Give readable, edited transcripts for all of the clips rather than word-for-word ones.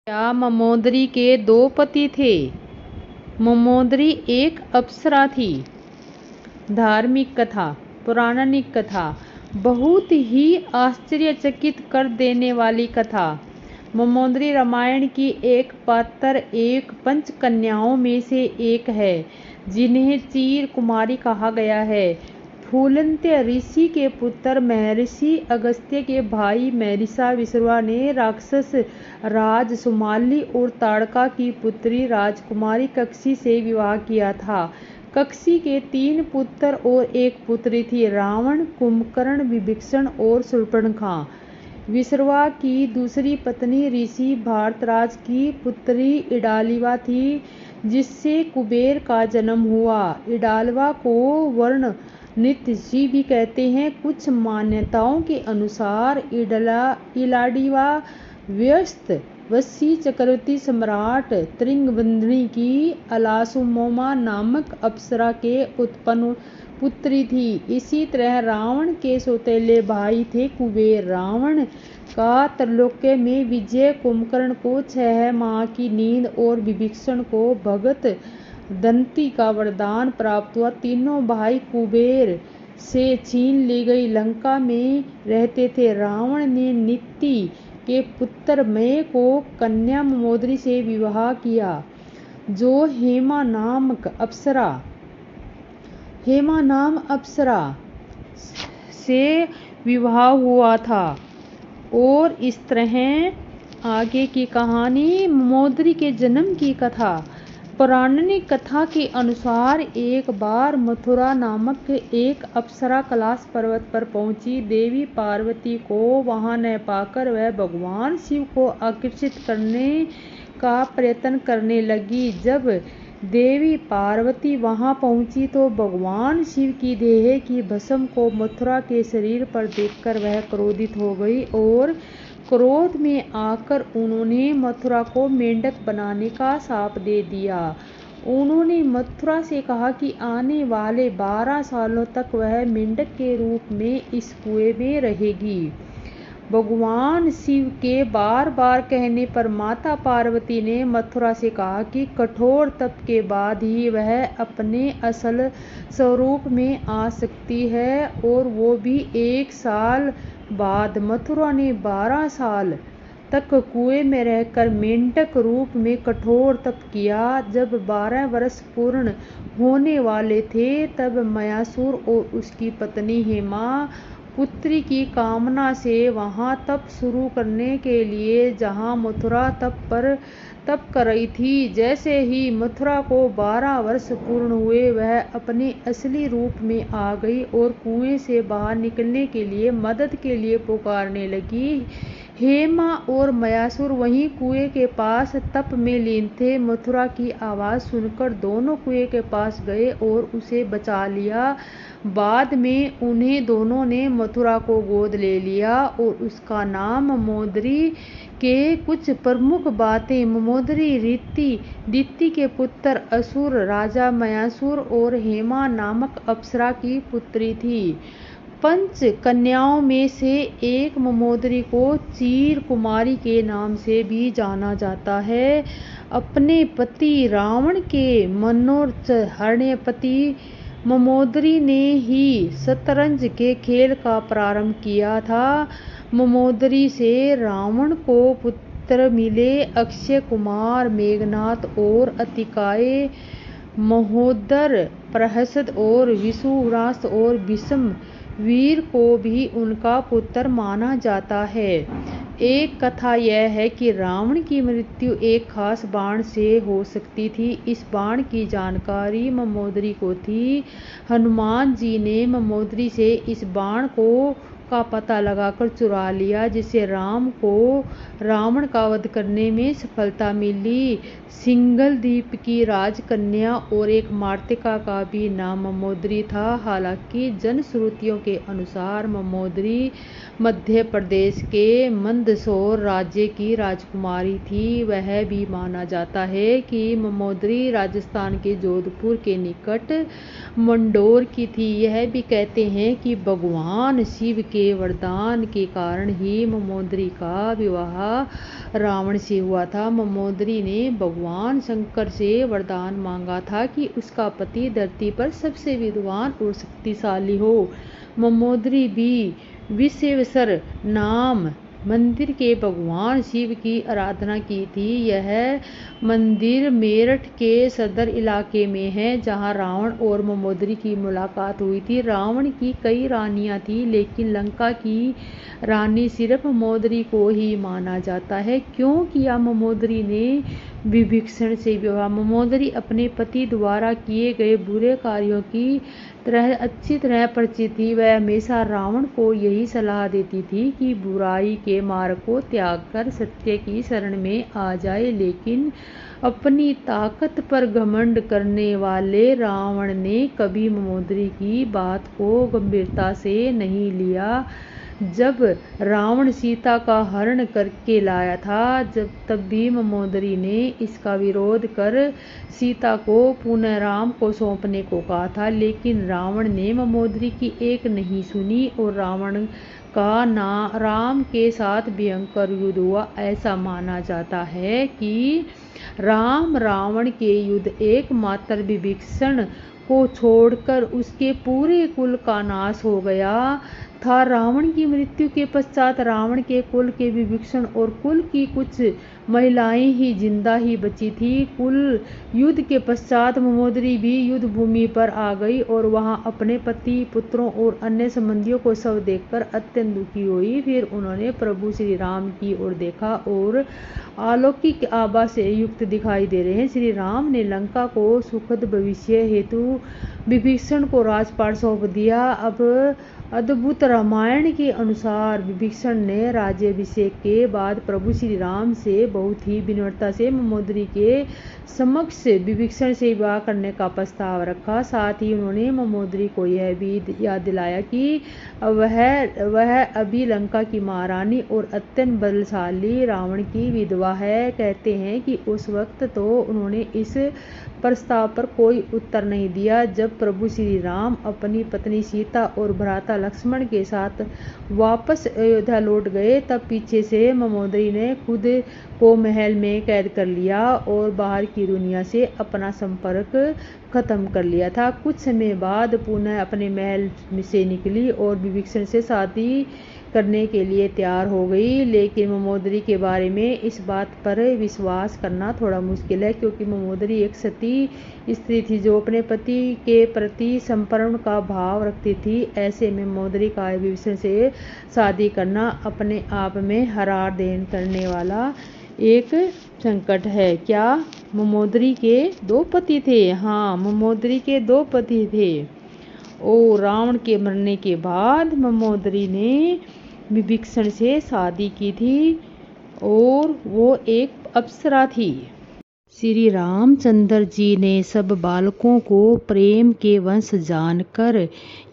क्या ममोदरी के दो पति थे? ममोदरी एक अप्सरा थी। धार्मिक कथा। पौराणिक कथा। बहुत ही आश्चर्यचकित कर देने वाली कथा। ममोदरी रामायण की एक पात्र एक पंचकन्याओं में से एक है, जिन्हें चीर कुमारी कहा गया है। फूलन्त्य ऋषि के पुत्र महर्षि अगस्त्य के भाई महर्षि विश्रवा ने राक्षस राज सुमाली और ताड़का की पुत्री राजकुमारी कक्षी से विवाह किया था। कक्षी के 3 पुत्र और एक पुत्री थी, रावण, कुंभकर्ण, विभीषण और शूर्पणखा। विश्रवा की दूसरी पत्नी ऋषि भारतराज की पुत्री इडालिवा थी, जिससे कुबेर का जन्म हुआ। इडालवा को वर्णनित जी भी कहते हैं। कुछ मान्यताओं के अनुसार इलाडिवा व्यस्त वशी चक्रवर्ती सम्राट त्रिंगबंधनी की अलासुमोमा नामक अप्सरा के उत्पन्न पुत्री थी। इसी तरह रावण के सौतेले भाई थे कुबेर। रावण का त्रैलोक्य में विजय, कुंभकर्ण को 6 माह की नींद और विभीषण को भगत दंती का वरदान प्राप्त हुआ। तीनों भाई कुबेर से छीन ली गई लंका में रहते थे। रावण ने नीति के पुत्र मय को कन्या ममोदरी से विवाह किया, जो हेमा नाम अप्सरा से विवाह हुआ था। और इस तरह आगे की कहानी। ममोदरी के जन्म की कथा। पौराणिक कथा के अनुसार एक बार मथुरा नामक एक अप्सरा कैलाश पर्वत पर पहुंची। देवी पार्वती को वहां न पाकर वह भगवान शिव को आकर्षित करने का प्रयत्न करने लगी। जब देवी पार्वती वहां पहुंची तो भगवान शिव की देह की भस्म को मथुरा के शरीर पर देखकर वह क्रोधित हो गई और क्रोध में आकर उन्होंने मथुरा को मेंढक बनाने का शाप दे दिया। उन्होंने मथुरा से कहा कि आने वाले 12 सालों तक वह मेंढक के रूप में इस कुएं में रहेगी। भगवान शिव के बार बार कहने पर माता पार्वती ने मथुरा से कहा कि कठोर तप के बाद ही वह अपने असल स्वरूप में आ सकती है, और वो भी 1 साल बाद। मथुरा ने 12 साल तक कुएं में रहकर मेंढक रूप में कठोर तप किया। जब 12 वर्ष पूर्ण होने वाले थे, तब मयासुर और उसकी पत्नी हेमा पुत्री की कामना से वहां तप शुरू करने के लिए जहां मथुरा तप कर रही थी। जैसे ही मथुरा को 12 वर्ष पूर्ण हुए, वह अपने असली रूप में आ गई और कुएं से बाहर निकलने के लिए मदद के लिए पुकारने लगी। हेमा और मयासुर वहीं कुएं के पास तप में लीन थे। मथुरा की आवाज सुनकर दोनों कुएं के पास गए और उसे बचा लिया। बाद में उन्हें दोनों ने मथुरा को गोद ले लिया और उसका नाम ममोदरी के कुछ प्रमुख बातें। ममोदरी दिति के पुत्र असुर राजा मयासुर और हेमा नामक अप्सरा की पुत्री थी। 5 कन्याओं में से एक ममोदरी को चीर कुमारी के नाम से भी जाना जाता है। अपने पति रावण के मनोरथ हरणपति ममोदरी ने ही शतरंज के खेल का प्रारंभ किया था। ममोदरी से रावण को पुत्र मिले। अक्षय कुमार, मेघनाद और अतिकाय, महोदर, प्रहसद और विषुरास और भीष्म वीर को भी उनका पुत्र माना जाता है। एक कथा यह है कि रावण की मृत्यु एक खास बाण से हो सकती थी। इस बाण की जानकारी ममोदरी को थी। हनुमान जी ने ममोदरी से इस बाण का पता लगाकर चुरा लिया, जिससे राम को रावण का वध करने में सफलता मिली। सिंघल द्वीप की राजकन्या और एक मार्तिका का भी नाम ममोदरी था। हालांकि जनश्रुतियों के अनुसार ममोदरी मध्य प्रदेश के मंदसौर राज्य की राजकुमारी थी। वह भी माना जाता है कि ममोदरी राजस्थान के जोधपुर के निकट मंडोर की थी। यह भी कहते हैं कि भगवान शिव के के वरदान के कारण ही मंदोदरी का विवाह रावण से हुआ था। मंदोदरी ने भगवान शंकर से वरदान मांगा था कि उसका पति धरती पर सबसे विद्वान और शक्तिशाली हो। मंदोदरी भी विश्वेश्वर नाम मंदिर के भगवान शिव की आराधना की थी। यह मंदिर मेरठ के सदर इलाके में है, जहां रावण और मंदोदरी की मुलाकात हुई थी। रावण की कई रानियां थी, लेकिन लंका की रानी सिर्फ मंदोदरी को ही माना जाता है। क्यों किया मंदोदरी ने विभीषण से विवाह? मंदोदरी अपने पति द्वारा किए गए बुरे कार्यों की अच्छी तरह परिचित थी। वह हमेशा रावण को यही सलाह देती थी कि बुराई के मार्ग को त्याग कर सत्य की शरण में आ जाए, लेकिन अपनी ताकत पर घमंड करने वाले रावण ने कभी मंदोदरी की बात को गंभीरता से नहीं लिया। जब रावण सीता का हरण करके लाया था, तब भी मंदोदरी ने इसका विरोध कर सीता को पुनः राम को सौंपने को कहा था, लेकिन रावण ने मंदोदरी की एक नहीं सुनी और रावण का राम के साथ भयंकर युद्ध हुआ। ऐसा माना जाता है कि राम रावण के युद्ध एकमात्र विभीषण को छोड़कर उसके पूरे कुल का नाश हो गया था। रावण की मृत्यु के पश्चात रावण के कुल के विभीषण और कुल की कुछ महिलाएं ही जिंदा ही बची थी। कुल युद्ध के पश्चात मंदोदरी भी युद्ध भूमि पर आ गई और वहां अपने पति, पुत्रों और अन्य संबंधियों को शव देखकर अत्यंत दुखी हुई। फिर उन्होंने प्रभु श्री राम की ओर देखा और अलौकिक आभा से युक्त दिखाई दे रहे हैं। श्री राम ने लंका को सुखद भविष्य हेतु विभीषण को राजपाट सौंप दिया। अब अद्भुत रामायण के अनुसार विभीषण ने राज्याभिषेक के बाद प्रभु श्री राम से बहुत ही विनम्रता से मंदोदरी के समक्ष विभीषण से विवाह करने का प्रस्ताव रखा। साथ ही उन्होंने मंदोदरी को यह भी याद दिलाया कि वह अभी लंका की महारानी और अत्यंत बलशाली रावण की विधवा है। कहते हैं कि उस वक्त तो उन्होंने इस प्रस्ताव पर कोई उत्तर नहीं दिया। जब प्रभु श्री राम अपनी पत्नी सीता और भ्राता लक्ष्मण के साथ वापस अयोध्या लौट गए, तब पीछे से मंदोदरी ने खुद को महल में कैद कर लिया और बाहर की दुनिया से अपना संपर्क खत्म कर लिया था। कुछ समय बाद पुनः अपने महल से निकली और विभीषण से शादी करने के लिए तैयार हो गई। लेकिन मंदोदरी के बारे में इस बात पर विश्वास करना थोड़ा मुश्किल है, क्योंकि मंदोदरी एक सती स्त्री थी जो अपने पति के प्रति समर्पण का भाव रखती थी। ऐसे में मंदोदरी का विभीषण से शादी करना अपने आप में हरार देन करने वाला एक संकट है। क्या मंदोदरी के दो पति थे? हाँ, मंदोदरी के दो पति थे और रावण के मरने के बाद मंदोदरी ने विभीषण से शादी की थी और वो एक अप्सरा थी। श्री रामचंद्र जी ने सब बालकों को प्रेम के वंश जानकर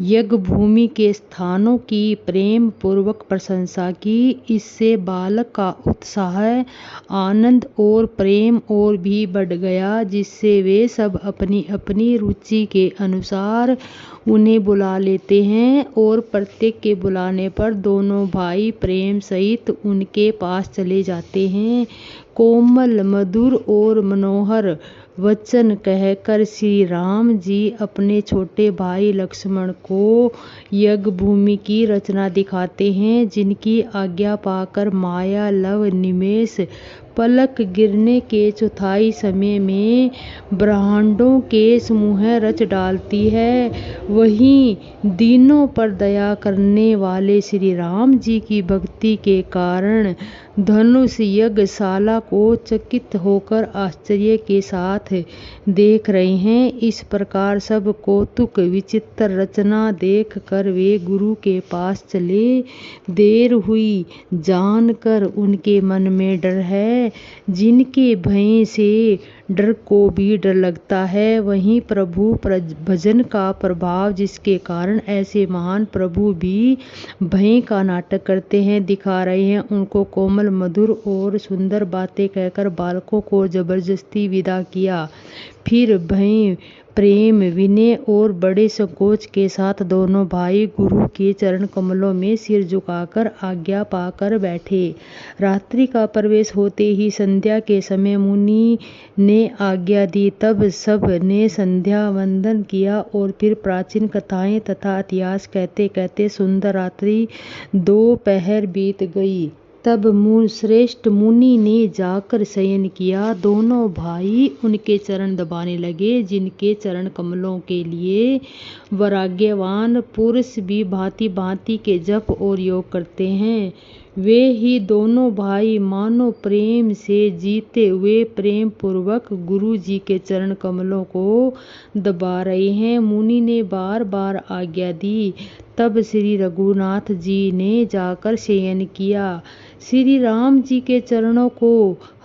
यज्ञ भूमि के स्थानों की प्रेम पूर्वक प्रशंसा की। इससे बालक का उत्साह, आनंद और प्रेम और भी बढ़ गया, जिससे वे सब अपनी अपनी रुचि के अनुसार उन्हें बुला लेते हैं और प्रत्येक के बुलाने पर दोनों भाई प्रेम सहित उनके पास चले जाते हैं। कोमल, मधुर और मनोहर वचन कहकर श्री राम जी अपने छोटे भाई लक्ष्मण को यज्ञ भूमि की रचना दिखाते हैं, जिनकी आज्ञा पाकर माया लव निमेष पलक गिरने के चौथाई समय में ब्रह्मांडों के समूह रच डालती है। वहीं दीनों पर दया करने वाले श्री राम जी की भक्ति के कारण धनुष यज्ञशाला को चकित होकर आश्चर्य के साथ देख रहे हैं। इस प्रकार सब कौतुक विचित्र रचना देख कर वे गुरु के पास चले। देर हुई जानकर उनके मन में डर है, जिनके भय से डर को भी डर लगता है। वहीं प्रभु भजन का प्रभाव, जिसके कारण ऐसे महान प्रभु भी भय का नाटक करते हैं, दिखा रहे हैं। उनको कोमल, मधुर और सुंदर बातें कहकर बालकों को जबरदस्ती विदा किया। फिर भय प्रेम, विनय और बड़े संकोच के साथ दोनों भाई गुरु के चरण कमलों में सिर झुकाकर आज्ञा पाकर बैठे। रात्रि का प्रवेश होते ही संध्या के समय मुनि ने आज्ञा दी। तब सब ने संध्या वंदन किया और फिर प्राचीन कथाएं तथा इतिहास कहते कहते सुंदर रात्रि दोपहर बीत गई। तब श्रेष्ठ मुनि ने जाकर शयन किया। दोनों भाई उनके चरण दबाने लगे, जिनके चरण कमलों के लिए वैराग्यवान पुरुष भी भांति भांति के जप और योग करते हैं। वे ही दोनों भाई मानो प्रेम से जीते हुए प्रेम पूर्वक गुरु जी के चरण कमलों को दबा रहे हैं। मुनि ने बार बार आज्ञा दी। तब श्री रघुनाथ जी ने जाकर शयन किया। श्री राम जी के चरणों को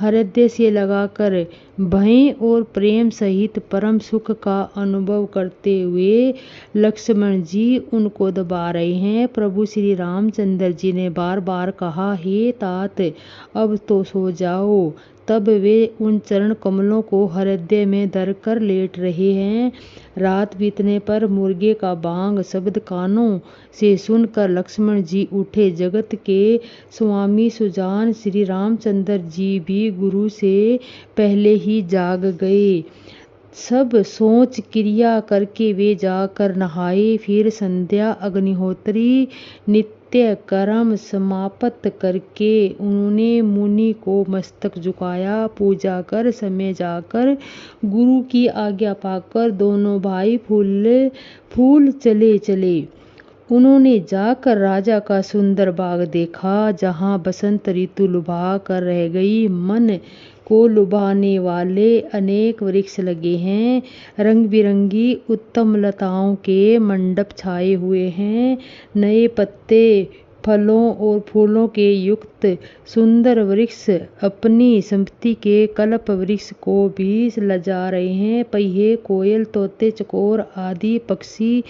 हृदय से लगाकर भय और प्रेम सहित परम सुख का अनुभव करते हुए लक्ष्मण जी उनको दबा रहे हैं। प्रभु श्री रामचंद्र जी ने बार बार कहा, हे तात, अब तो सो जाओ। तब वे उन चरण कमलों को हृदय में धरकर लेट रहे हैं। रात बीतने पर मुर्गे का बांग शब्द कानों से सुनकर लक्ष्मण जी उठे। जगत के स्वामी सुजान श्री रामचंद्र जी भी गुरु से पहले ही जाग गए। सब सोच क्रिया करके वे जाकर नहाए। फिर संध्या अग्निहोत्री नित्य कर्म समाप्त करके उन्होंने मुनि को मस्तक झुकाया। पूजा कर समय जाकर गुरु की आज्ञा पाकर दोनों भाई फूल चले। उन्होंने जाकर राजा का सुंदर बाग देखा, जहाँ बसंत ऋतु लुभा कर रह गई। मन को लुभाने वाले अनेक वृक्ष लगे हैं। रंग बिरंगी उत्तम लताओं के मंडप छाए हुए हैं। नए पत्ते, फलों और फूलों के युक्त सुंदर वृक्ष अपनी संपत्ति के कल्प वृक्ष को भी लजा रहे हैं। पहिए, कोयल, तोते, चकोर आदि पक्षी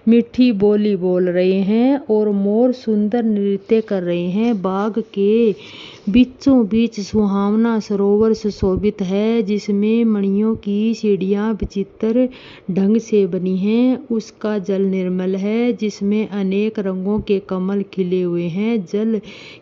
मीठी बोली बोल रहे हैं और मोर सुंदर नृत्य कर रहे हैं। बाग के बीचों बीच सुहावना सरोवर सुशोभित है, जिसमें मणियों की सीढ़ियां विचित्र ढंग से बनी हैं। उसका जल निर्मल है, जिसमें अनेक रंगों के कमल खिले हुए हैं। जल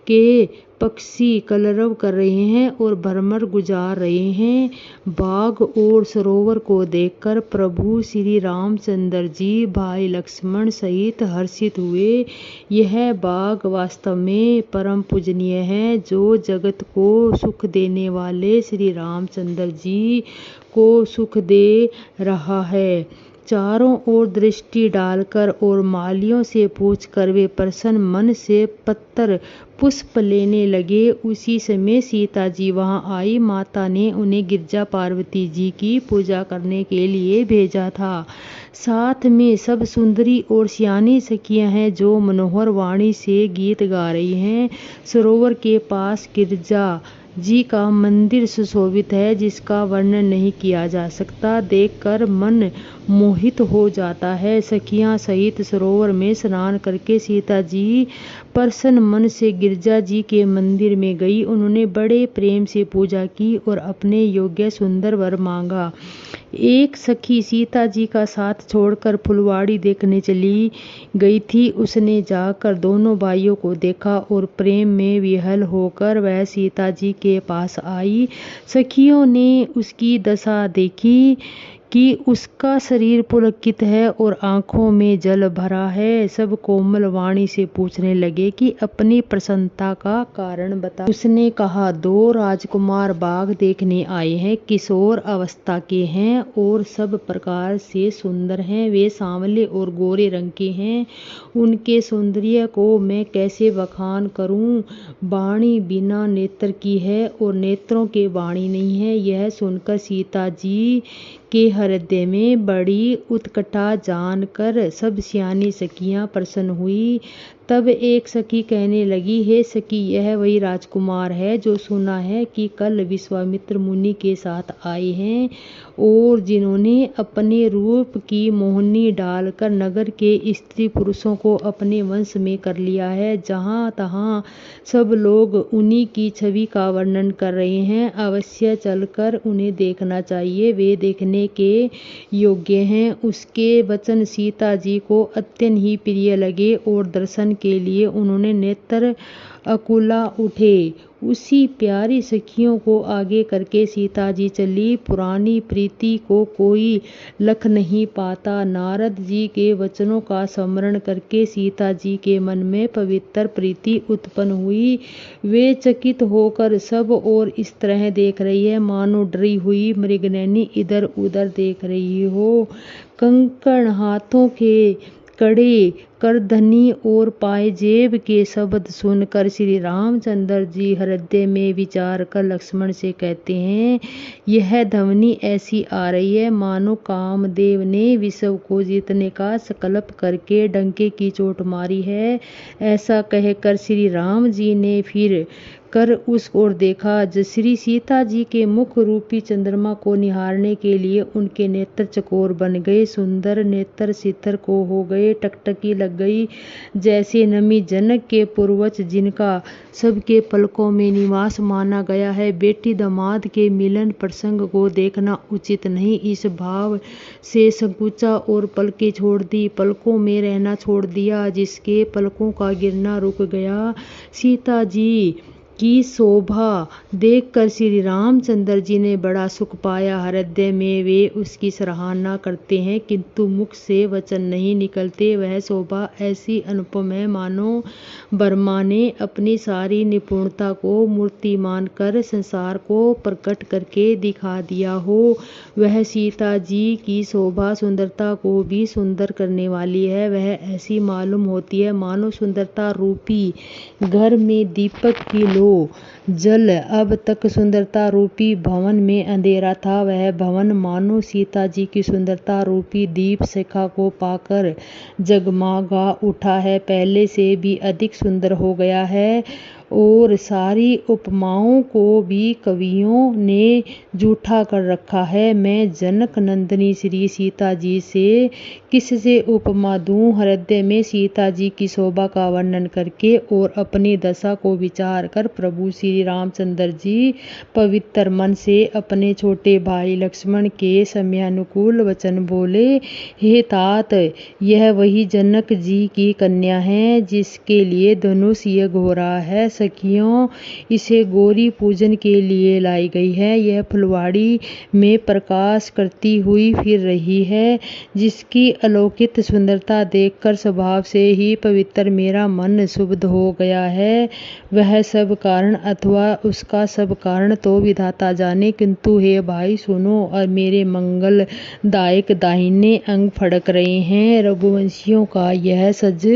के पक्षी कलरव कर रहे हैं और भ्रमर गुजार रहे हैं। बाग और सरोवर को देखकर प्रभु श्री रामचंद्र जी भाई लक्ष्मण सहित हर्षित हुए। यह बाग वास्तव में परम पूजनीय है, जो जगत को सुख देने वाले श्री रामचंद्र जी को सुख दे रहा है। चारों ओर दृष्टि डालकर और मालियों से पूछकर वे प्रसन्न मन से पत्तर पुष्प लेने लगे। उसी समय सीता जी वहां आई। माता ने उन्हें गिरजा पार्वती जी की पूजा करने के लिए भेजा था। साथ में सब सुंदरी और सियानी सखियां हैं, जो मनोहर वाणी से गीत गा रही हैं। सरोवर के पास गिरजा जी का मंदिर सुशोभित है, जिसका वर्णन नहीं किया जा सकता। देखकर मन मोहित हो जाता है। सखियां सहित सरोवर में स्नान करके सीता जी प्रसन्न मन से गिरजा जी के मंदिर में गई। उन्होंने बड़े प्रेम से पूजा की और अपने योग्य सुंदर वर मांगा। एक सखी सीता जी का साथ छोड़कर फुलवाड़ी देखने चली गई थी। उसने जाकर दोनों भाइयों को देखा और प्रेम में विह्वल होकर वह सीता जी के पास आई। सखियों ने उसकी दशा देखी कि उसका शरीर पुलकित है और आंखों में जल भरा है। सब कोमल वाणी से पूछने लगे कि अपनी प्रसन्नता का कारण बता। उसने कहा, दो राजकुमार बाग देखने आए हैं। किशोर अवस्था के हैं और सब प्रकार से सुंदर हैं। वे सांवले और गोरे रंग के हैं। उनके सौंदर्य को मैं कैसे बखान करूं। वाणी बिना नेत्र की है और नेत्रों के वाणी नहीं है। यह सुनकर सीता जी के हृदय में बड़ी उत्कंठा जानकर सब सियानी सखियां प्रसन्न हुई। तब एक सखी कहने लगी, हे सखी, यह वही राजकुमार है जो सुना है कि कल विश्वामित्र मुनि के साथ आए हैं और जिन्होंने अपने रूप की मोहनी डालकर नगर के स्त्री पुरुषों को अपने वंश में कर लिया है। जहाँ तहाँ सब लोग उन्हीं की छवि का वर्णन कर रहे हैं। अवश्य चलकर उन्हें देखना चाहिए। वे देखने कहने के योग्य हैं। उसके वचन सीता जी को अत्यंत ही प्रिय लगे और दर्शन के लिए उन्होंने नेत्र अकुला उठे। उसी प्यारी सखियों को आगे करके सीता जी चली। पुरानी प्रीति को कोई लख नहीं पाता। नारद जी के वचनों का स्मरण करके सीता जी के मन में पवित्र प्रीति उत्पन्न हुई। वे चकित होकर सब और इस तरह देख रही है मानो डरी हुई मृगनैनी इधर उधर देख रही हो। कंकण हाथों के कड़े करधनी और पायजेब के शब्द सुनकर श्री रामचंद्र जी हृदय में विचार कर लक्ष्मण से कहते हैं, यह ध्वनि ऐसी आ रही है मानो कामदेव ने विश्व को जीतने का संकल्प करके डंके की चोट मारी है। ऐसा कहकर श्री राम जी ने फिर कर उस ओर देखा। श्री सीता जी के मुख रूपी चंद्रमा को निहारने के लिए उनके नेत्र चकोर बन गए। सुंदर नेत्र सितर को हो गए। टकटकी लग गई। जैसे नमी जनक के पूर्वज जिनका सबके पलकों में निवास माना गया है। बेटी दामाद के मिलन प्रसंग को देखना उचित नहीं, इस भाव से संकुचा और पलकें छोड़ दी, पलकों में रहना छोड़ दिया, जिसके पलकों का गिरना रुक गया। सीता जी की शोभा देखकर श्री रामचंद्र जी ने बड़ा सुख पाया। हृदय में वे उसकी सराहना करते हैं किंतु मुख से वचन नहीं निकलते। वह शोभा ऐसी अनुपम है मानो ब्रह्मा ने अपनी सारी निपुणता को मूर्तिमान कर संसार को प्रकट करके दिखा दिया हो। वह सीता जी की शोभा सुंदरता को भी सुंदर करने वाली है। वह ऐसी मालूम होती है मानो सुंदरता रूपी घर में दीपक की लो जल। अब तक सुंदरता रूपी भवन में अंधेरा था, वह भवन मानो सीता जी की सुंदरता रूपी दीप शिखा को पाकर जगमगा उठा है, पहले से भी अधिक सुंदर हो गया है। और सारी उपमाओं को भी कवियों ने जूठा कर रखा है। मैं जनक नंदिनी श्री सीता जी से किससे उपमा दूं? हृदय में सीता जी की शोभा का वर्णन करके और अपनी दशा को विचार कर प्रभु श्री रामचंद्र जी पवित्र मन से अपने छोटे भाई लक्ष्मण के समयानुकूल वचन बोले, हे तात, यह वही जनक जी की कन्या है जिसके लिए धनुष यज्ञ हो रहा है। सखियों, इसे गौरी पूजन के लिए लाई गई है। यह फुलवाड़ी में प्रकाश करती हुई फिर रही है, जिसकी अलौकिक सुंदरता देखकर स्वभाव से ही पवित्र मेरा मन शुद्ध हो गया है। वह सब कारण अथवा उसका सब कारण तो विधाता जाने, किंतु हे भाई सुनो और मेरे मंगलदायक दाहिने अंग फड़क रहे हैं। रघुवंशियों का यह सज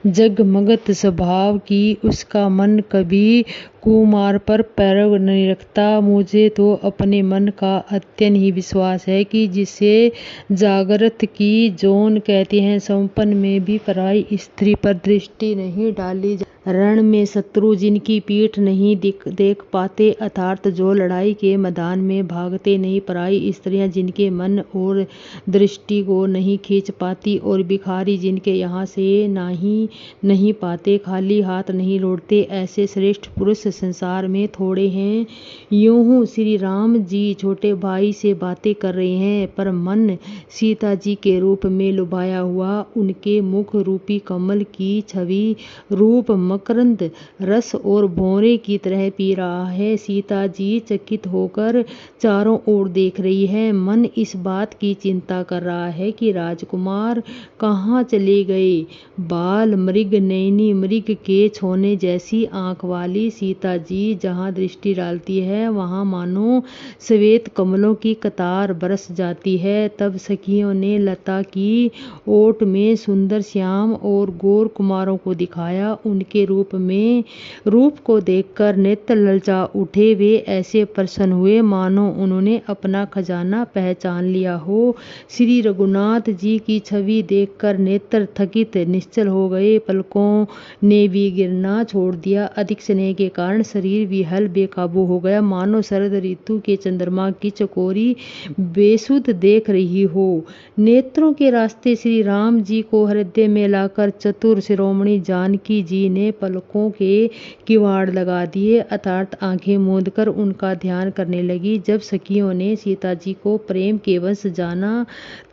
जगमगत स्वभाव कि उसका मन कभी कुमार पर पैर नहीं रखता। मुझे तो अपने मन का अत्यंत ही विश्वास है कि जिसे जागृत की जोन कहते हैं, स्वप्न में भी पराई स्त्री पर दृष्टि नहीं डाली। रण में शत्रु जिनकी पीठ नहीं देख पाते, अर्थात जो लड़ाई के मैदान में भागते नहीं, पराई स्त्रियां जिनके मन और दृष्टि को नहीं खींच पाती, और भिखारी जिनके यहाँ से नहीं पाते, खाली हाथ नहीं लौटते, ऐसे श्रेष्ठ पुरुष संसार में थोड़े हैं। यूं श्री राम जी छोटे भाई से बातें कर रहे हैं, पर मन सीता जी के रूप में लुभाया हुआ उनके मुख रूपी कमल की छवि रूप मकरंद रस और भौरे की तरह पी रहा है। सीता जी चकित होकर चारों ओर देख रही है। मन इस बात की चिंता कर रहा है कि राजकुमार कहाँ चले गए। बाल मृग नैनी मृग के छोने जैसी आंख वाली सीता जी जहाँ दृष्टि डालती है, वहाँ मानो श्वेत कमलों की कतार बरस जाती है। तब सखियों ने लता की ओट में सुंदर श्याम और गौर कुमारों को दिखाया। उनके रूप को देखकर नेत्र ललचा उठे। वे ऐसे प्रसन्न हुए मानो उन्होंने अपना खजाना पहचान लिया हो। श्री रघुनाथ जी की छवि देखकर नेत्र थकित निश्चल हो गए। पलकों ने भी गिरना छोड़ दिया। अधिक स्नेह के कारण शरीर विहल बेकाबू हो गया, मानो शरद ऋतु के चंद्रमा की चकोरी बेसुध देख रही हो। नेत्रों के रास्ते श्री राम जी को हृदय में लाकर चतुर शिरोमणि जानकी जी ने ने पलकों के किवाड़ लगा दिए अर्थात आंखें मूंदकर उनका ध्यान करने लगी। जब सखियों ने सीता जी को प्रेम के वश जाना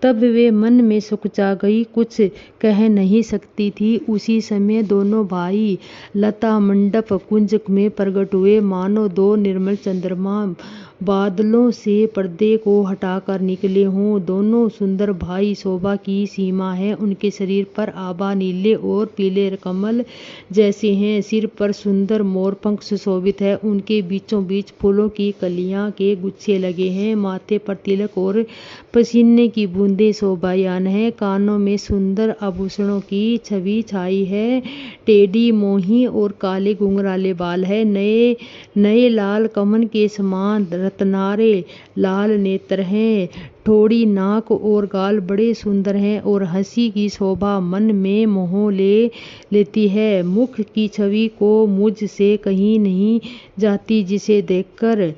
तब वे मन में सुकचा गई, कुछ कह नहीं सकती थी। उसी समय दोनों भाई लता मंडप कुंज में प्रकट हुए, मानो दो निर्मल चंद्रमा बादलों से पर्दे को हटाकर निकले हों। दोनों सुंदर भाई शोभा की सीमा है। उनके शरीर पर आभा नीले और पीले कमल जैसे हैं, सिर पर सुंदर मोरपंख सुशोभित है, उनके बीचों बीच फूलों की कलियां के गुच्छे लगे हैं, माथे पर तिलक और पसीने की बूंदें शोभायमान है, कानों में सुंदर आभूषणों की छवि छाई है, टेढ़ी मोही और काले घुंघराले बाल है, नए नए लाल कमल के समान रत्नारे लाल नेत्र हैं, ठोड़ी नाक और गाल बड़े सुंदर हैं और हंसी की शोभा मन में मोह लेती है। मुख की छवि को मुझ से कहीं नहीं जाती, जिसे देखकर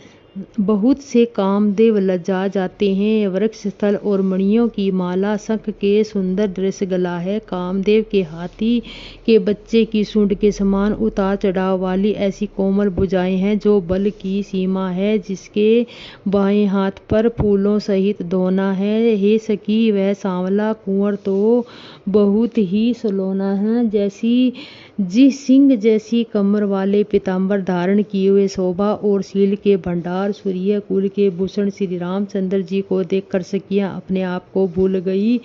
बहुत से कामदेव लज्जा जाते हैं। वृक्ष स्थल और मणियों की माला, शंख के सुंदर दृश्य गला है, कामदेव के हाथी के बच्चे की सूंड के समान उतार चढ़ाव वाली ऐसी कोमल भुजाएं हैं जो बल की सीमा है, जिसके बाएं हाथ पर फूलों सहित दोना है। हे सखी, वह सांवला कुंवर तो बहुत ही सलोना है, जैसी जिस सिंह जैसी कमर वाले पीताम्बर धारण किए हुए शोभा और शील के भंडार सूर्य कुल के भूषण श्री रामचंद्र जी को देखकर सखियां अपने आप को भूल गई।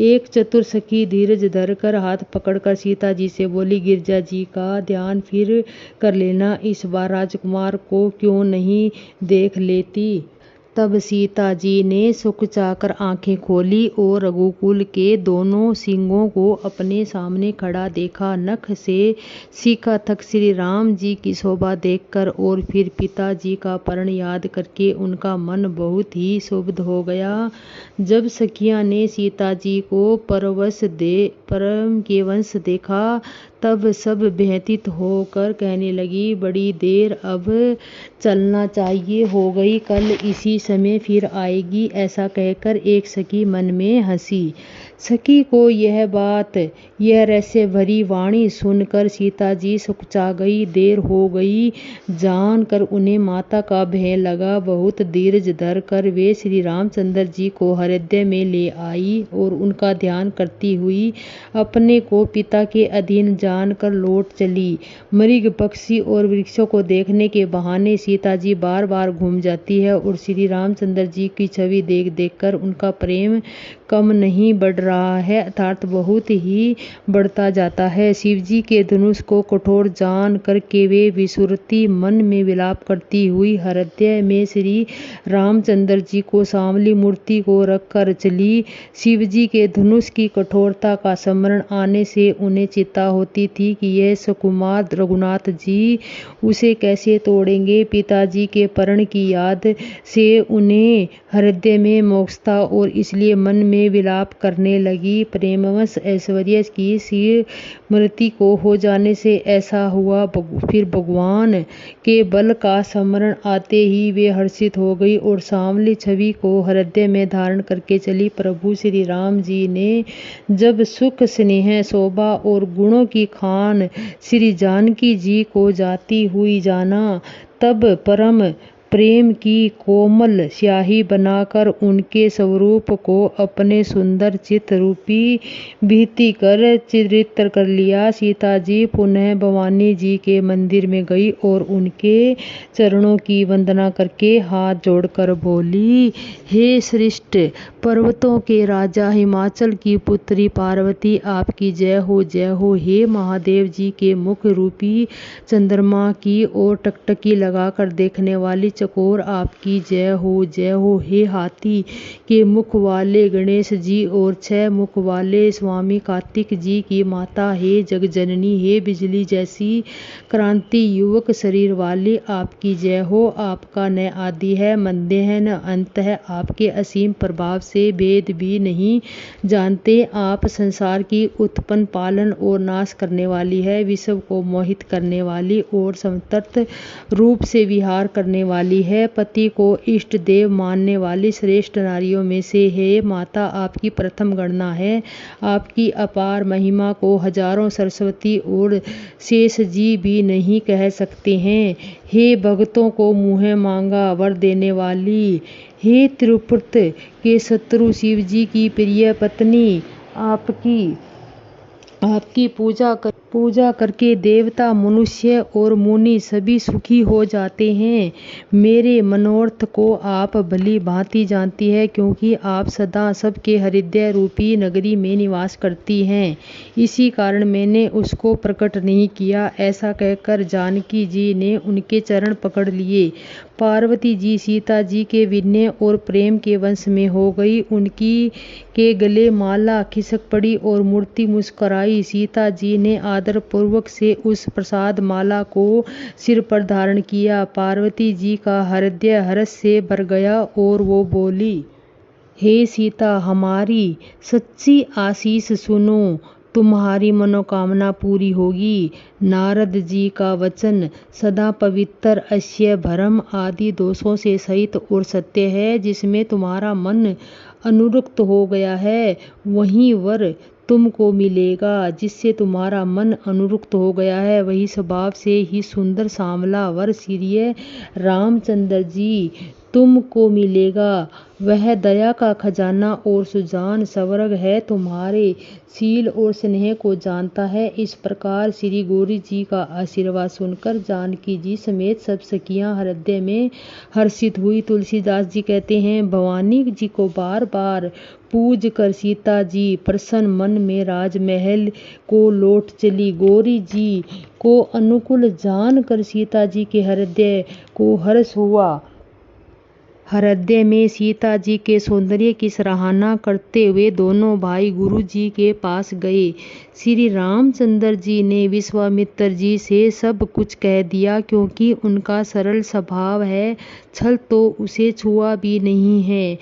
एक चतुर सखी धीरज धरकर हाथ पकड़कर सीता जी से बोली, गिरजा जी का ध्यान फिर कर लेना, इस बार राजकुमार को क्यों नहीं देख लेती। तब सीता जी ने सुकचाकर आंखें खोली और रघुकुल के दोनों सिंहों को अपने सामने खड़ा देखा। नख से सीखा तक श्री राम जी की शोभा देखकर और फिर पिताजी का पर्ण याद करके उनका मन बहुत ही क्षुब्ध हो गया। जब सखियां ने सीता जी को परम के वंश देखा तब सब व्यथित होकर कहने लगी, बड़ी देर अब चलना चाहिए, हो गई, कल इसी समय फिर आएगी। ऐसा कहकर एक सखी मन में हंसी। सखी को यह बात, यह रहस्य भरी वाणी सुनकर सीता जी सुकचा गई। देर हो गई जानकर उन्हें माता का भय लगा। बहुत धीरज धर कर वे श्री रामचंद्र जी को हृदय में ले आई और उनका ध्यान करती हुई अपने को पिता के अधीन जानकर लौट चली। मृग पक्षी और वृक्षों को देखने के बहाने सीता जी बार बार घूम जाती है और श्री रामचंद्र जी की छवि देख देख कर उनका प्रेम कम नहीं बढ़ रहा है, अर्थात बहुत ही बढ़ता जाता है। शिव जी के धनुष को कठोर जान करके वे विसुरती मन में विलाप करती हुई हृदय में श्री रामचंद्र जी को सांवली मूर्ति को रखकर चली। शिव जी के धनुष की कठोरता का स्मरण आने से उन्हें चिंता होती थी कि यह सुकुमार रघुनाथ जी उसे कैसे तोड़ेंगे। पिताजी के पर्ण की याद से उन्हें हृदय में मोक्षता और इसलिए मन में विलाप करने लगी। प्रेमवश ऐश्वर्य की स्मृति को हो जाने से ऐसा हुआ। फिर भगवान के बल का स्मरण आते ही वे हर्षित हो गई और सांवली छवि को हृदय में धारण करके चली। प्रभु श्री राम जी ने जब सुख, स्नेह, शोभा और गुणों की खान श्री जानकी जी को जाती हुई जाना, तब परम प्रेम की कोमल स्याही बनाकर उनके स्वरूप को अपने सुंदर चित्त रूपी भित्ति कर चित्रित कर लिया। सीता जी पुनः भवानी जी के मंदिर में गई और उनके चरणों की वंदना करके हाथ जोड़कर बोली, हे श्रेष्ठ पर्वतों के राजा, हिमाचल की पुत्री पार्वती, आपकी जय हो, जय हो। हे महादेव जी के मुख रूपी चंद्रमा की ओर टकटकी लगाकर देखने वाली चकोर, आपकी जय हो, जय हो। हे हाथी के मुख वाले गणेश जी और 6 मुख वाले स्वामी कार्तिक जी की माता, हे जगजननी, हे बिजली जैसी क्रांति युवक शरीर वाली, आपकी जय हो। आपका न आदि है, मध्य है, न अंत है। आपके असीम प्रभाव से भेद भी नहीं जानते। आप संसार की उत्पन्न, पालन और नाश करने वाली है, विश्व को मोहित करने वाली और समतट रूप से विहार करने वाली वाली है, पति को इष्ट देव मानने वाली श्रेष्ठ नारियों में से है माता आपकी प्रथम गणना है। आपकी अपार महिमा को हजारों सरस्वती और शेष जी भी नहीं कह सकते हैं। हे भक्तों को मुँह मांगा वर देने वाली, हे त्रिपुट के शत्रु शिव जी की प्रिय पत्नी, आपकी पूजा करके देवता, मनुष्य और मुनि सभी सुखी हो जाते हैं। मेरे मनोरथ को आप भली भांति जानती है, क्योंकि आप सदा सबके हृदय रूपी नगरी में निवास करती हैं। इसी कारण मैंने उसको प्रकट नहीं किया। ऐसा कहकर जानकी जी ने उनके चरण पकड़ लिए। पार्वती जी सीता जी के विनय और प्रेम के वंश में हो गई। उनकी के गले माला खिसक पड़ी और मूर्ति मुस्कुराई। सीता जी ने आदर पूर्वक से उस प्रसाद माला को सिर पर धारण किया। पार्वती जी का हृदय हर्ष से भर गया और वो बोली, हे सीता, हमारी सच्ची आशीष सुनो, तुम्हारी मनोकामना पूरी होगी। नारद जी का वचन सदा पवित्र, अश्य भ्रम आदि दोषों से सहित और सत्य है। जिसमें तुम्हारा मन अनुरक्त हो गया है, वही वर तुमको मिलेगा। जिससे तुम्हारा मन अनुरक्त हो गया है, वही स्वभाव से ही सुंदर सांवला वर श्री रामचंद्र जी तुमको मिलेगा। वह दया का खजाना और सुजान सवर्ग है, तुम्हारे शील और स्नेह को जानता है। इस प्रकार श्री गौरी जी का आशीर्वाद सुनकर जानकी जी समेत सब सखियां हृदय में हर्षित हुई। तुलसीदास जी कहते हैं, भवानी जी को बार बार पूज कर सीता जी प्रसन्न मन में राजमहल को लौट चली। गौरी जी को अनुकूल जान कर सीता जी के हृदय को हर्ष हुआ। हृदय में सीता जी के सौंदर्य की सराहना करते हुए दोनों भाई गुरु जी के पास गए। श्री रामचंद्र जी ने विश्वामित्र जी से सब कुछ कह दिया, क्योंकि उनका सरल स्वभाव है, छल तो उसे छुआ भी नहीं है।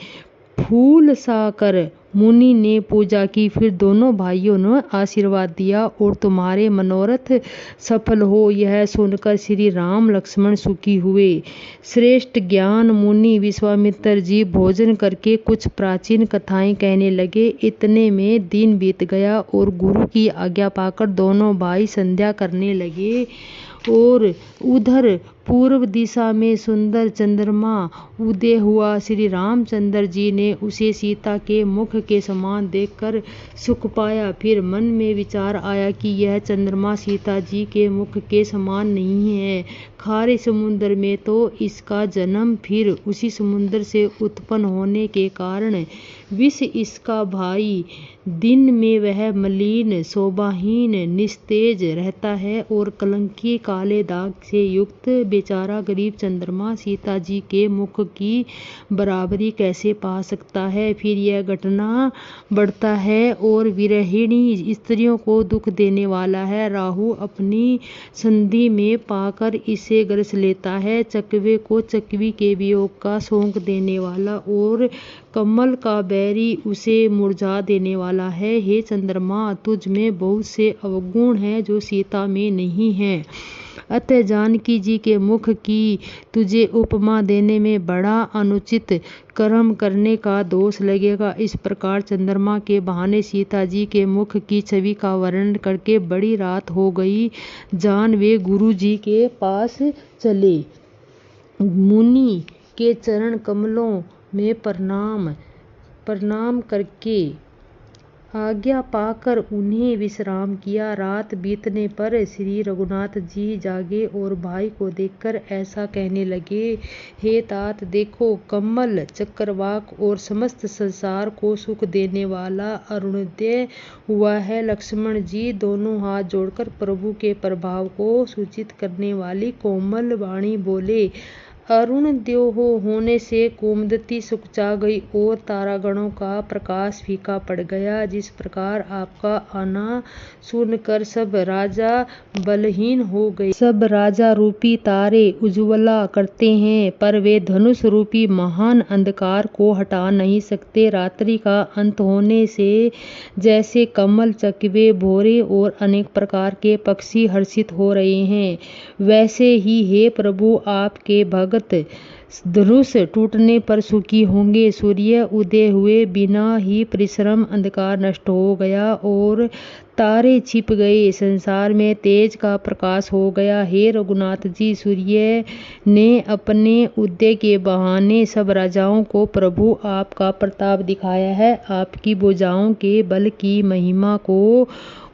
फूल सा कर मुनि ने पूजा की। फिर दोनों भाइयों ने आशीर्वाद दिया और तुम्हारे मनोरथ सफल हो, यह सुनकर श्री राम लक्ष्मण सुखी हुए। श्रेष्ठ ज्ञान मुनि विश्वामित्र जी भोजन करके कुछ प्राचीन कथाएं कहने लगे। इतने में दिन बीत गया और गुरु की आज्ञा पाकर दोनों भाई संध्या करने लगे और उधर पूर्व दिशा में सुंदर चंद्रमा उदय हुआ। श्री रामचंद्र जी ने उसे सीता के मुख के समान देखकर सुख पाया। फिर मन में विचार आया कि यह चंद्रमा सीता जी के मुख के समान नहीं है। खारे समुद्र में तो इसका जन्म, फिर उसी समुद्र से उत्पन्न होने के कारण विष इसका भाई। दिन में वह मलिन, शोभाहीन, निस्तेज रहता है और कलंकी काले दाग से युक्त बेचारा गरीब चंद्रमा सीता जी के मुख की बराबरी कैसे पा सकता है। फिर यह घटना बढ़ता है और विरहिणी स्त्रियों को दुख देने वाला है। राहु अपनी संधि में पाकर इसे ग्रस लेता है। चकवे को चकवी के वियोग का शोक देने वाला और कमल का बैरी उसे मुरझा देने वाला है। हे चंद्रमा, तुझ में बहुत से अवगुण हैं जो सीता में नहीं है। अतः जानकी जी के मुख की तुझे उपमा देने में बड़ा अनुचित कर्म करने का दोष लगेगा। इस प्रकार चंद्रमा के बहाने सीता जी के मुख की छवि का वर्णन करके बड़ी रात हो गई। जान वे गुरु जी के पास चले। मुनि के चरण कमलों में प्रणाम करके आज्ञा पाकर उन्हें विश्राम किया। रात बीतने पर श्री रघुनाथ जी जागे और भाई को देखकर ऐसा कहने लगे, हे तात, देखो कमल चक्रवाक और समस्त संसार को सुख देने वाला अरुणोदय हुआ है। लक्ष्मण जी दोनों हाथ जोड़कर प्रभु के प्रभाव को सूचित करने वाली कोमल वाणी बोले, अरुणोदय होने से कुमुदती सुखचा गई और तारागणों का प्रकाश फीका पड़ गया। जिस प्रकार आपका आना सुनकर सब राजा बलहीन हो गए। सब राजा रूपी तारे उज्ज्वला करते हैं, पर वे धनुष रूपी महान अंधकार को हटा नहीं सकते। रात्रि का अंत होने से जैसे कमल, चकवे, भौरे और अनेक प्रकार के पक्षी हर्षित हो रहे हैं, वैसे ही हे प्रभु आपके भक्त धनुष टूटने पर सुखी होंगे। सूर्य उदय हुए बिना ही परिश्रम अंधकार नष्ट हो गया और तारे छिप गए। संसार में तेज का प्रकाश हो गया। हे रघुनाथ जी, सूर्य ने अपने उदय के बहाने सब राजाओं को प्रभु आपका प्रताप दिखाया है। आपकी भुजाओं के बल की महिमा को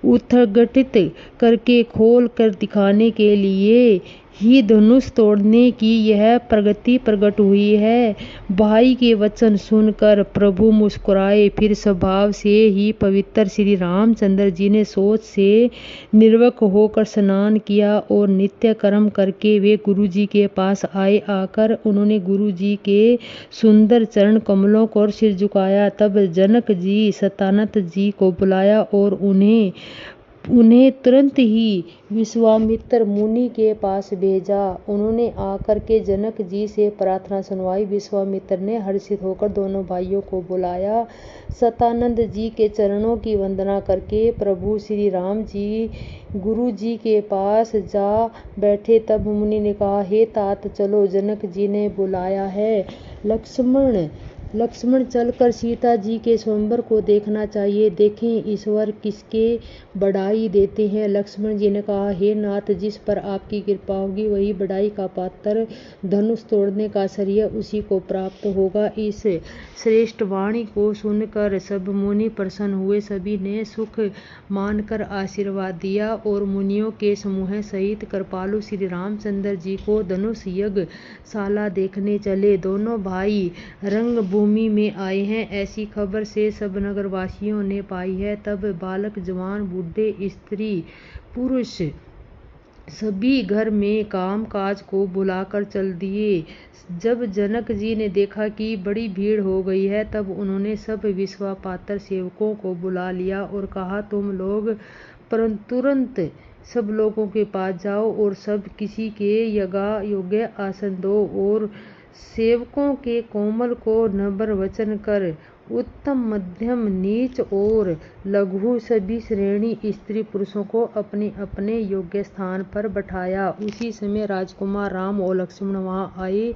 उद्घटित करके खोल कर दिखाने के लिए ही धनुष तोड़ने की यह प्रगति प्रकट हुई है। भाई के वचन सुनकर प्रभु मुस्कुराए। फिर स्वभाव से ही पवित्र श्री रामचंद्र जी ने सोच से निर्वक होकर स्नान किया और नित्य कर्म करके वे गुरु जी के पास आए। आकर उन्होंने गुरु जी के सुंदर चरण कमलों को सिर झुकाया। तब जनक जी सतानंद जी को बुलाया और उन्हें तुरंत ही विश्वामित्र मुनि के पास भेजा। उन्होंने आकर के जनक जी से प्रार्थना सुनवाई। विश्वामित्र ने हर्षित होकर दोनों भाइयों को बुलाया। सतानंद जी के चरणों की वंदना करके प्रभु श्री राम जी गुरु जी के पास जा बैठे। तब मुनि ने कहा, हे तात चलो, जनक जी ने बुलाया है। लक्ष्मण चलकर सीता जी के स्वयंवर को देखना चाहिए। देखें ईश्वर किसके बढ़ाई देते हैं। लक्ष्मण जी ने कहा, हे नाथ, जिस पर आपकी कृपा होगी वही बढ़ाई का पात्र। धनुष तोड़ने का श्रेय उसी को प्राप्त होगा। इस श्रेष्ठ वाणी को सुनकर सब मुनि प्रसन्न हुए। सभी ने सुख मानकर आशीर्वाद दिया और मुनियों के समूह सहित कृपालु श्री रामचंद्र जी को धनुष यज्ञशाला देखने चले। दोनों भाई रंगभूमि में आए हैं, ऐसी खबर से सब नगरवासियों ने पाई है। तब बालक, जवान, बूढ़े, स्त्री, पुरुष सभी घर में काम काज को बुलाकर चल दिए। जब जनक जी ने देखा कि बड़ी भीड़ हो गई है, तब उन्होंने सब विश्वापात्र सेवकों को बुला लिया और कहा, तुम लोग तुरंत सब लोगों के पास जाओ और सब किसी के योग्य आसन दो और सेवकों के कोमल को नम्र वचन कर उत्तम, मध्यम, नीच और लघु सभी श्रेणी स्त्री पुरुषों को अपने अपने योग्य स्थान पर बैठाया। उसी समय राजकुमार राम और लक्ष्मण वहां आए।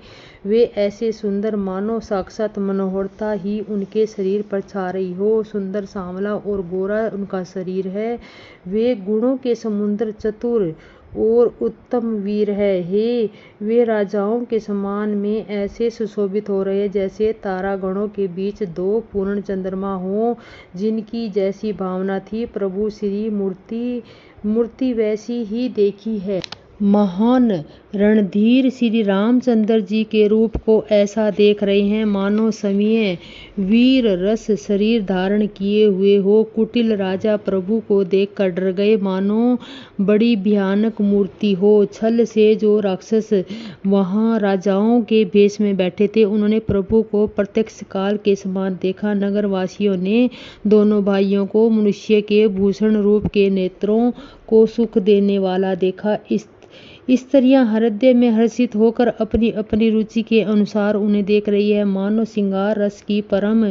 वे ऐसे सुंदर मानो साक्षात मनोहरता ही उनके शरीर पर छा रही हो। सुंदर, सांवला और गोरा उनका शरीर है। वे गुणों के समुद्र, चतुर और उत्तम वीर है। वे राजाओं के समान में ऐसे सुशोभित हो रहे जैसे तारागणों के बीच दो पूर्ण चंद्रमा हो। जिनकी जैसी भावना थी, प्रभु श्री मूर्ति वैसी ही देखी है। महान रणधीर श्री रामचंद्र जी के रूप को ऐसा देख रहे हैं मानो समीय वीर रस शरीर धारण किए हुए हो। कुटिल राजा प्रभु को देखकर डर गए, मानो बड़ी भयानक मूर्ति हो। छल से जो राक्षस वहां राजाओं के भेष में बैठे थे, उन्होंने प्रभु को प्रत्यक्ष काल के समान देखा। नगरवासियों ने दोनों भाइयों को मनुष्य के भूषण रूप के नेत्रों को सुख देने वाला देखा। स्त्रियां हृदय में हर्षित होकर अपनी अपनी रुचि के अनुसार उन्हें देख रही है, मानो श्रृंगार रस की परम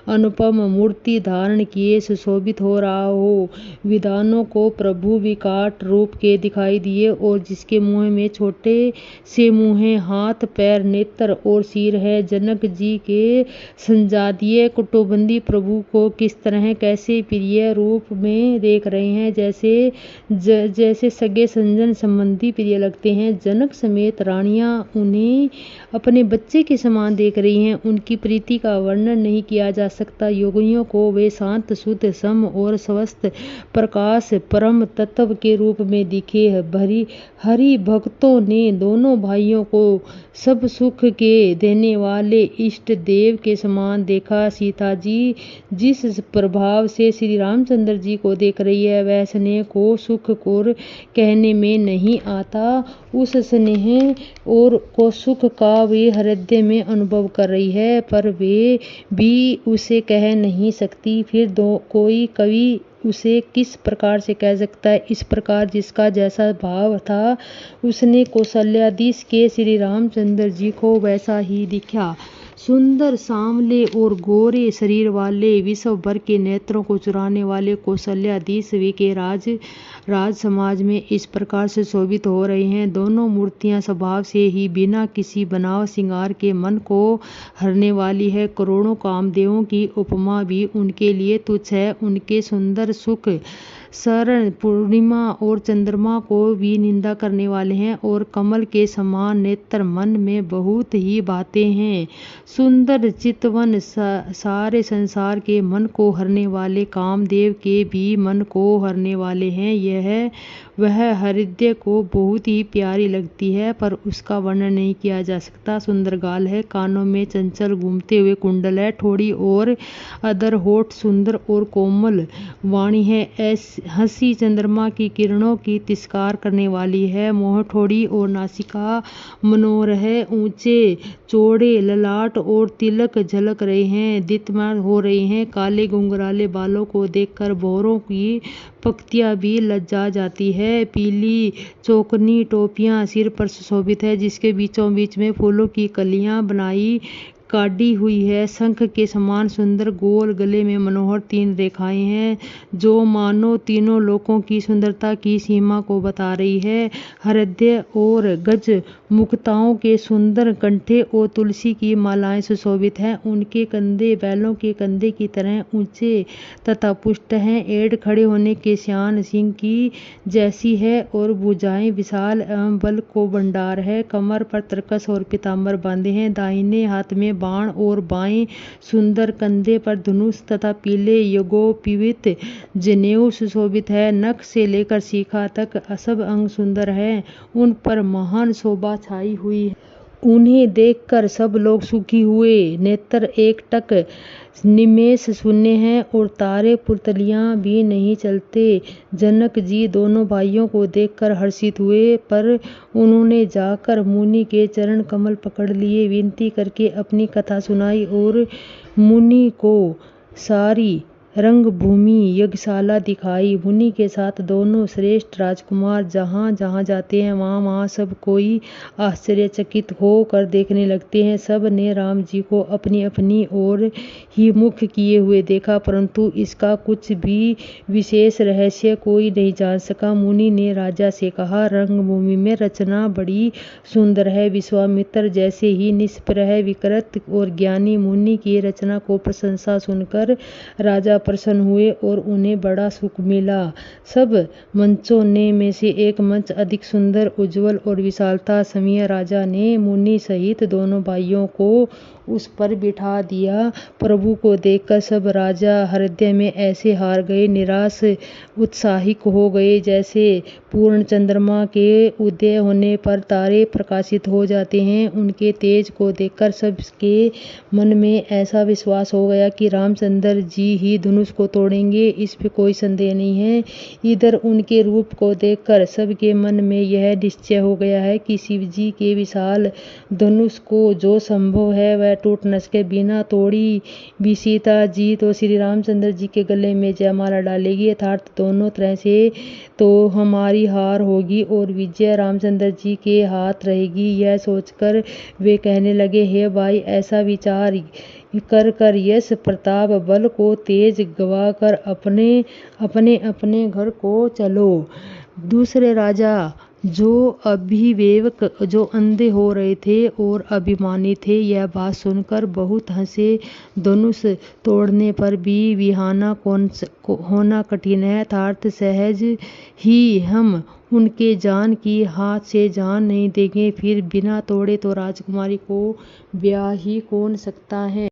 अनुपम मूर्ति धारण किए सुशोभित हो रहा हो। विद्वानों को प्रभु विकराट रूप के दिखाई दिए और जिसके मुंह में छोटे से मुंह, हाथ, पैर, नेत्र और सिर है। जनक जी के संजातीय कुटुंबी प्रभु को किस तरह कैसे प्रिय रूप में देख रहे हैं, जैसे सगे संजन संबंधी प्रिय लगते हैं। जनक समेत रानियां उन्हें अपने बच्चे के समान देख रही हैं। उनकी प्रीति का वर्णन नहीं किया जा सकता। योगियों को वे शांत, शुद्ध, सम और स्वस्थ प्रकाश परम तत्व के रूप में दिखे। हरि भक्तों ने दोनों भाइयों को सब सुख के देने वाले इष्ट देव के समान देखा। सीता जी जिस प्रभाव से श्री रामचंद्र जी को देख रही है, वह स्नेह को सुख को कहने में नहीं आता। उस स्नेह और को सुख का वे हृदय में अनुभव कर रही है, पर वे भी उसे कह नहीं सकती। फिर कोई कवि उसे किस प्रकार से कह सकता है। इस प्रकार जिसका जैसा भाव था, उसने कौशल्याधीश के श्री रामचंद्र जी को वैसा ही दिखा। सुंदर सांवले और गोरे शरीर वाले, विश्व भर के नेत्रों को चुराने वाले कौशल्याधीश वे के राज समाज में इस प्रकार से शोभित हो रहे हैं। दोनों मूर्तियां स्वभाव से ही बिना किसी बनाव श्रृंगार के मन को हरने वाली है। करोड़ों कामदेवों की उपमा भी उनके लिए तुच्छ है। उनके सुंदर सुख शरण पूर्णिमा और चंद्रमा को भी निंदा करने वाले हैं और कमल के समान नेत्र मन में बहुत ही भाते हैं। सुंदर चितवन सारे संसार के मन को हरने वाले कामदेव के भी मन को हरने वाले हैं। वह हृदय को बहुत ही प्यारी लगती है, पर उसका वर्णन नहीं किया जा सकता। सुंदर गाल है, कानों में चंचल घूमते हुए कुंडल है, ठोड़ी और अधर होठ सुंदर और कोमल वाणी है। हंसी चंद्रमा की किरणों की तिरस्कार करने वाली है। मोह ठोड़ी और नासिका मनोहर है। ऊंचे चौड़े ललाट और तिलक झलक रहे हैं, दीप्तमान हो रहे हैं। काले घुंघराले बालों को देखकर भौरों की पक्तियां भी लज्जा जाती है। पीली चौकनी टोपियां सिर पर सुशोभित है, जिसके बीचों बीच में फूलों की कलियां बनाई काटी हुई है। शंख के समान सुंदर गोल गले में मनोहर 3 रेखाएं हैं, जो मानो तीनों लोकों की सुंदरता की सीमा को बता रही है। हृदय और गज मुक्ताओं के सुंदर कंठे और तुलसी की मालाएं सुशोभित हैं। उनके कंधे बैलों के कंधे की तरह ऊंचे तथा पुष्ट हैं। एड़ खड़े होने के श्यान सिंह की जैसी है और भुजाएं विशाल एवं बल को भंडार है। कमर पर तरकस और पीतांबर बांधे हैं। दाहिने हाथ में बाण और बाएं सुंदर कंधे पर धनुष तथा पीले यज्ञोपवीत जनेऊ सुशोभित है। नख से लेकर शिखा तक सब अंग सुंदर है, उन पर महान शोभा छाई हुई है। उन्हें देखकर सब लोग सुखी हुए। नेत्र एकटक निमेष शून्य हैं और तारे पुतलियां भी नहीं चलते। जनक जी दोनों भाइयों को देखकर हर्षित हुए, पर उन्होंने जाकर मुनि के चरण कमल पकड़ लिए, विनती करके अपनी कथा सुनाई और मुनि को सारी रंगभूमि यज्ञशाला दिखाई। मुनि के साथ दोनों श्रेष्ठ राजकुमार जहाँ जहाँ जाते हैं, वहाँ वहाँ सब कोई आश्चर्यचकित होकर देखने लगते हैं। सब ने राम जी को अपनी अपनी ओर ही मुख किए हुए देखा, परंतु इसका कुछ भी विशेष रहस्य कोई नहीं जान सका। मुनि ने राजा से कहा, रंगभूमि में रचना बड़ी सुंदर है। विश्वामित्र जैसे ही निष्प्रह विकृत और ज्ञानी मुनि की रचना को प्रशंसा सुनकर राजा प्रसन्न हुए और उन्हें बड़ा सुख मिला। सब मंचों में से एक मंच अधिक सुंदर, उज्जवल और विशाल था। समय राजा ने मुनि सहित दोनों भाइयों को उस पर बिठा दिया। प्रभु को देखकर सब राजा हृदय में ऐसे हार गए, निराश उत्साहिक हो गए, जैसे पूर्ण चंद्रमा के उदय होने पर तारे प्रकाशित हो जाते हैं। उनके तेज को देखकर सबके मन में ऐसा विश्वास हो गया कि रामचंद्र जी ही धनुष को तोड़ेंगे, इस पे कोई संदेह नहीं है। इधर उनके रूप को देखकर सबके मन में यह निश्चय हो गया है कि शिव जी के विशाल धनुष को जो संभव है वह टूट न सके। बिना तोड़ी भी सीता जी तो श्री रामचंद्र जी के गले में जयमाला डालेगी, अर्थात दोनों तरह से तो हमारी हार होगी और विजय रामचंद्र जी के हाथ रहेगी। यह सोचकर वे कहने लगे, हे भाई, ऐसा विचार कर यश प्रताप बल को तेज गवाकर अपने घर को चलो। दूसरे राजा जो अभिवेक जो अंधे हो रहे थे और अभिमानी थे, यह बात सुनकर बहुत हंसे। धनुष तोड़ने पर भी विहाना होना कठिन है, अर्थात सहज ही हम उनके जान की हाथ से जान नहीं देंगे। फिर बिना तोड़े तो राजकुमारी को ब्याह ही कौन सकता है।